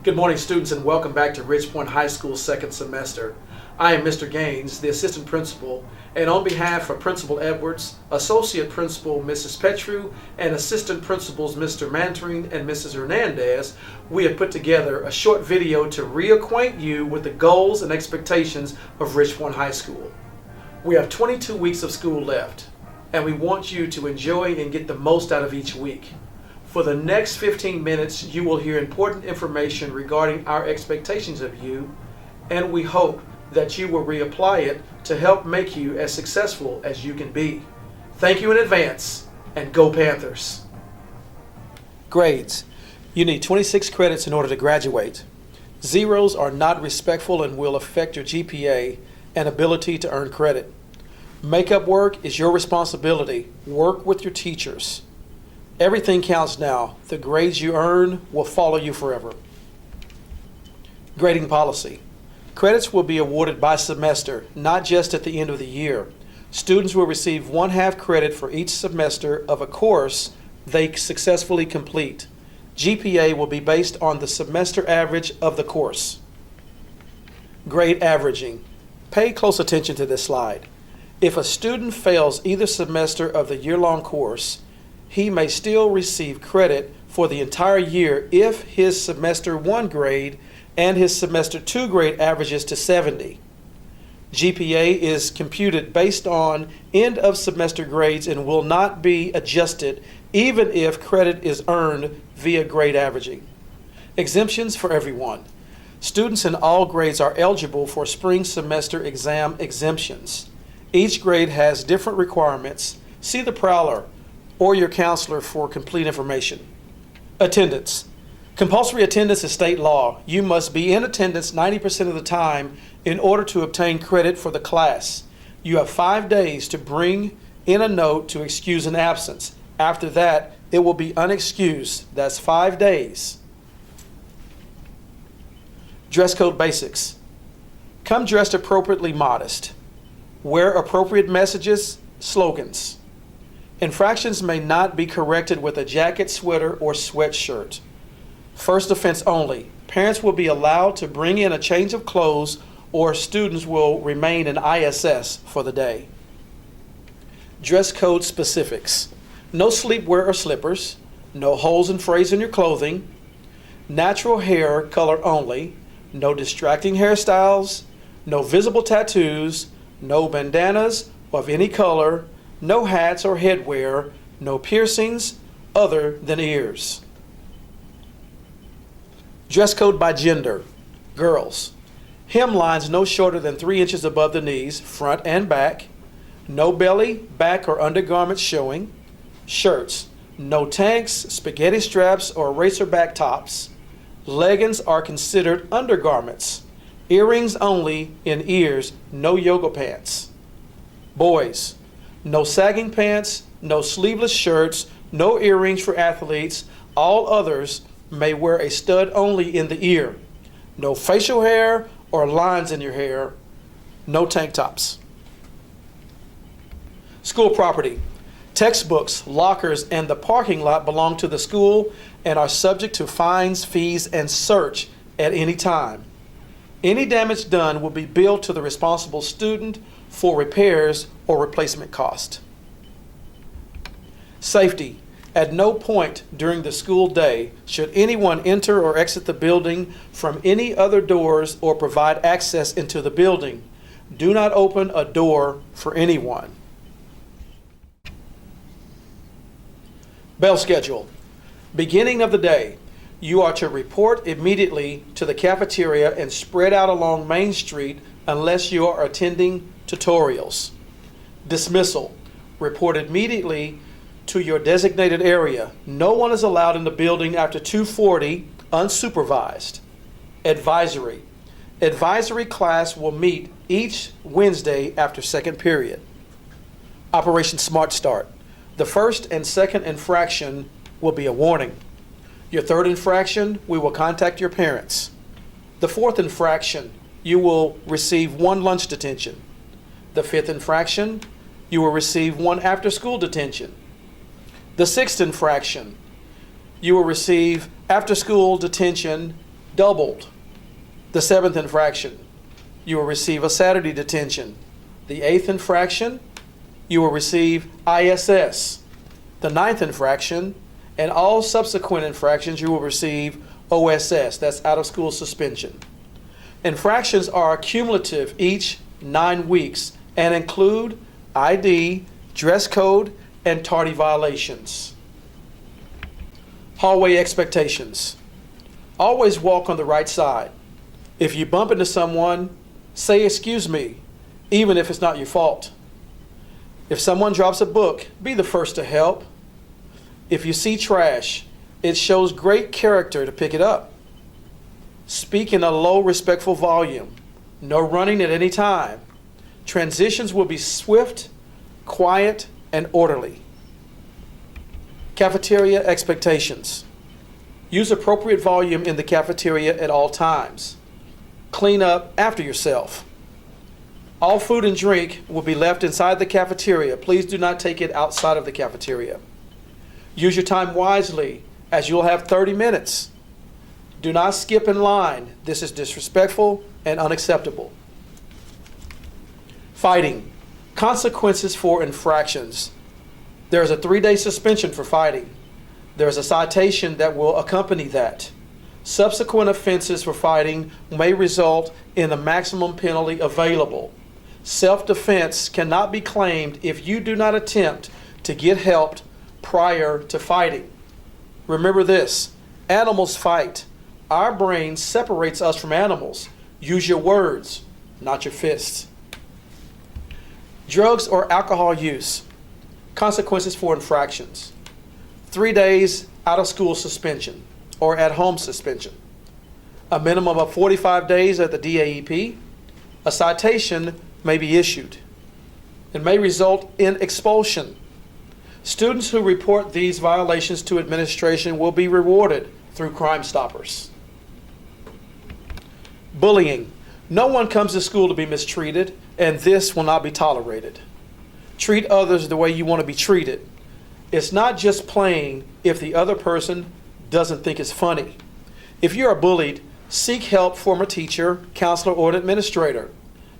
Good morning, students, and welcome back to Ridge Point High School second semester. I am Mr. Gaines, the assistant principal, and on behalf of Principal Edwards, Associate Principal Mrs. Petru, and Assistant Principals Mr. Mantering and Mrs. Hernandez, we have put together a short video to reacquaint you with the goals and expectations of Ridge Point High School. We have 22 weeks of school left, and we want you to enjoy and get the most out of each week. For the next 15 minutes, you will hear important information regarding our expectations of you, and we hope that you will reapply it to help make you as successful as you can be. Thank you in advance, and go Panthers! Grades. You need 26 credits in order to graduate. Zeros are not respectful and will affect your GPA and ability to earn credit. Makeup work is your responsibility. Work with your teachers. Everything counts now. The grades you earn will follow you forever. Grading policy. Credits will be awarded by semester, not just at the end of the year. Students will receive 1/2 credit for each semester of a course they successfully complete. GPA will be based on the semester average of the course. Grade averaging. Pay close attention to this slide. If a student fails either semester of the year-long course, he may still receive credit for the entire year if his semester 1 grade and his semester 2 grade averages to 70. GPA is computed based on end of semester grades and will not be adjusted even if credit is earned via grade averaging. Exemptions for everyone. Students in all grades are eligible for spring semester exam exemptions. Each grade has different requirements. See the Prowler or your counselor for complete information. Attendance. Compulsory attendance is state law. You must be in attendance 90% of the time in order to obtain credit for the class. You have 5 days to bring in a note to excuse an absence. After that, it will be unexcused. That's 5 days. Dress code basics. Come dressed appropriately modest. Wear appropriate messages, slogans. Infractions may not be corrected with a jacket, sweater, or sweatshirt. First offense only. Parents will be allowed to bring in a change of clothes, or students will remain in ISS for the day. Dress code specifics. No sleepwear or slippers. No holes and frays in your clothing. Natural hair color only. No distracting hairstyles. No visible tattoos. No bandanas of any color. No hats or headwear, no piercings other than ears. Dress code by gender. Girls. Hemlines no shorter than 3 inches above the knees, front and back. No belly, back, or undergarments showing. Shirts. No tanks, spaghetti straps, or racerback tops. Leggings are considered undergarments. Earrings only in ears, no yoga pants. Boys. No sagging pants, no sleeveless shirts, no earrings for athletes. All others may wear a stud only in the ear. No facial hair or lines in your hair. No tank tops. School property. Textbooks, lockers, and the parking lot belong to the school and are subject to fines, fees, and search at any time. Any damage done will be billed to the responsible student for repairs or replacement cost. Safety. At no point during the school day should anyone enter or exit the building from any other doors or provide access into the building. Do not open a door for anyone. Bell schedule. Beginning of the day. You are to report immediately to the cafeteria and spread out along Main Street unless you are attending tutorials. Dismissal. Report immediately to your designated area. No one is allowed in the building after 2:40 unsupervised. Advisory. Advisory class will meet each Wednesday after second period. Operation Smart Start. The first and second infraction will be a warning. Your third infraction, we will contact your parents. The fourth infraction, you will receive 1 lunch detention. The fifth infraction, you will receive 1 after-school detention. The sixth infraction, you will receive after-school detention doubled. The 7th infraction, you will receive a Saturday detention. The 8th infraction, you will receive ISS. The 9th infraction, and all subsequent infractions, you will receive OSS, that's out of school suspension. Infractions are cumulative each 9 weeks and include ID, dress code, and tardy violations. Hallway expectations. Always walk on the right side. If you bump into someone, say excuse me, even if it's not your fault. If someone drops a book, be the first to help. If you see trash, it shows great character to pick it up. Speak in a low, respectful volume. No running at any time. Transitions will be swift, quiet, and orderly. Cafeteria expectations. Use appropriate volume in the cafeteria at all times. Clean up after yourself. All food and drink will be left inside the cafeteria. Please do not take it outside of the cafeteria. Use your time wisely, as you'll have 30 minutes. Do not skip in line. This is disrespectful and unacceptable. Fighting. Consequences for infractions. There is a 3-day suspension for fighting. There is a citation that will accompany that. Subsequent offenses for fighting may result in the maximum penalty available. Self-defense cannot be claimed if you do not attempt to get help prior to fighting. Remember this, animals fight. Our brain separates us from animals. Use your words, not your fists. Drugs or alcohol use. Consequences for infractions. 3 days out of school suspension or at home suspension. A minimum of 45 days at the DAEP. A citation may be issued. It may result in expulsion. Students who report these violations to administration will be rewarded through Crime Stoppers. Bullying. No one comes to school to be mistreated, and this will not be tolerated. Treat others the way you want to be treated. It's not just playing if the other person doesn't think it's funny. If you are bullied, seek help from a teacher, counselor, or an administrator.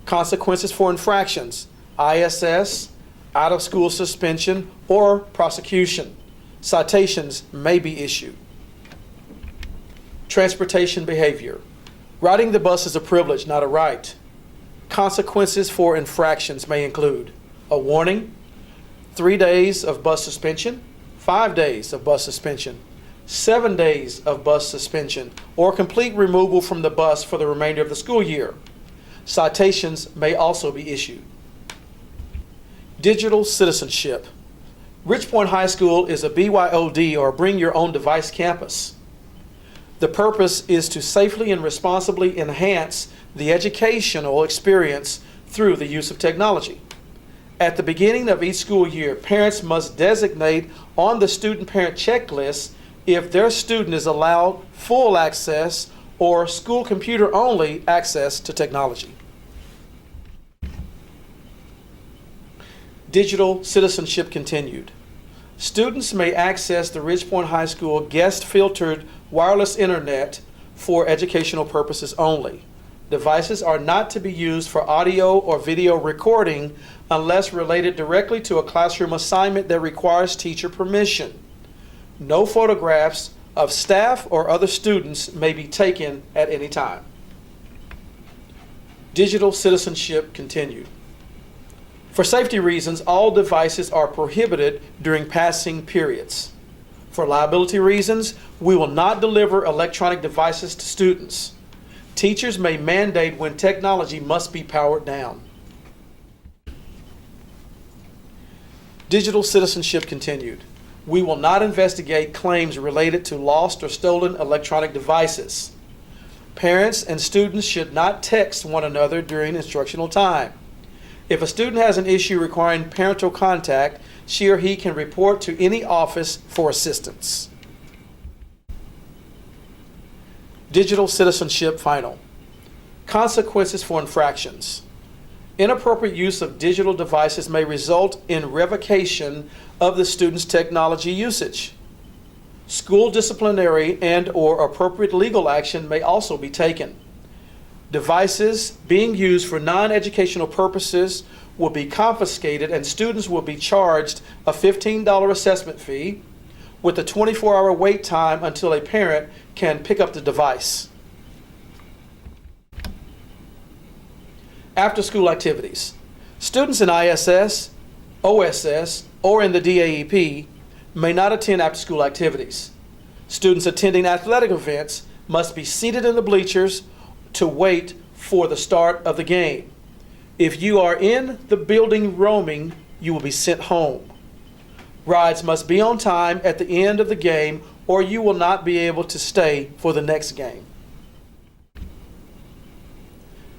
Consequences for infractions, ISS, out of school suspension, or prosecution. Citations may be issued. Transportation behavior. Riding the bus is a privilege, not a right. Consequences for infractions may include a warning, 3 days of bus suspension, 5 days of bus suspension, 7 days of bus suspension, or complete removal from the bus for the remainder of the school year. Citations may also be issued. Digital citizenship. Ridgepoint High School is a BYOD, or Bring Your Own Device campus. The purpose is to safely and responsibly enhance the educational experience through the use of technology. At the beginning of each school year, parents must designate on the student-parent checklist if their student is allowed full access or school computer-only access to technology. Digital citizenship continued. Students may access the Ridgepoint High School guest-filtered wireless internet for educational purposes only. Devices are not to be used for audio or video recording unless related directly to a classroom assignment that requires teacher permission. No photographs of staff or other students may be taken at any time. Digital citizenship continued. For safety reasons, all devices are prohibited during passing periods. For liability reasons, we will not deliver electronic devices to students. Teachers may mandate when technology must be powered down. Digital citizenship continued. We will not investigate claims related to lost or stolen electronic devices. Parents and students should not text one another during instructional time. If a student has an issue requiring parental contact, she or he can report to any office for assistance. Digital citizenship final. Consequences for infractions. Inappropriate use of digital devices may result in revocation of the student's technology usage. School disciplinary and/or appropriate legal action may also be taken. Devices being used for non-educational purposes will be confiscated and students will be charged a $15 assessment fee with a 24-hour wait time until a parent can pick up the device. After-school activities. Students in ISS, OSS, or in the DAEP may not attend after-school activities. Students attending athletic events must be seated in the bleachers to wait for the start of the game. If you are in the building roaming, you will be sent home. Rides must be on time at the end of the game or you will not be able to stay for the next game.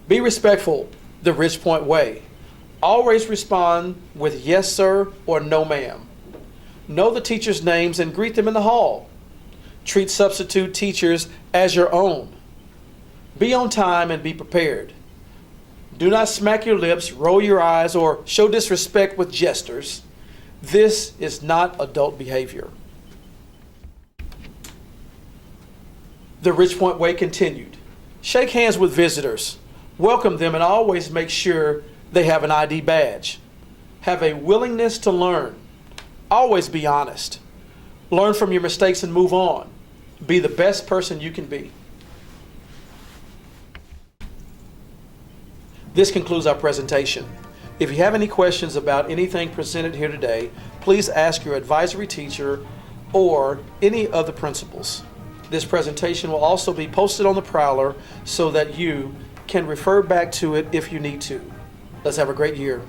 Be respectful the Ridgepoint way. Always respond with yes sir or no ma'am. Know the teachers' names and greet them in the hall. Treat substitute teachers as your own. Be on time and be prepared. Do not smack your lips, roll your eyes, or show disrespect with gestures. This is not adult behavior. The Ridgepoint way continued. Shake hands with visitors. Welcome them and always make sure they have an ID badge. Have a willingness to learn. Always be honest. Learn from your mistakes and move on. Be the best person you can be. This concludes our presentation. If you have any questions about anything presented here today, please ask your advisory teacher or any of the principals. This presentation will also be posted on the Prowler so that you can refer back to it if you need to. Let's have a great year.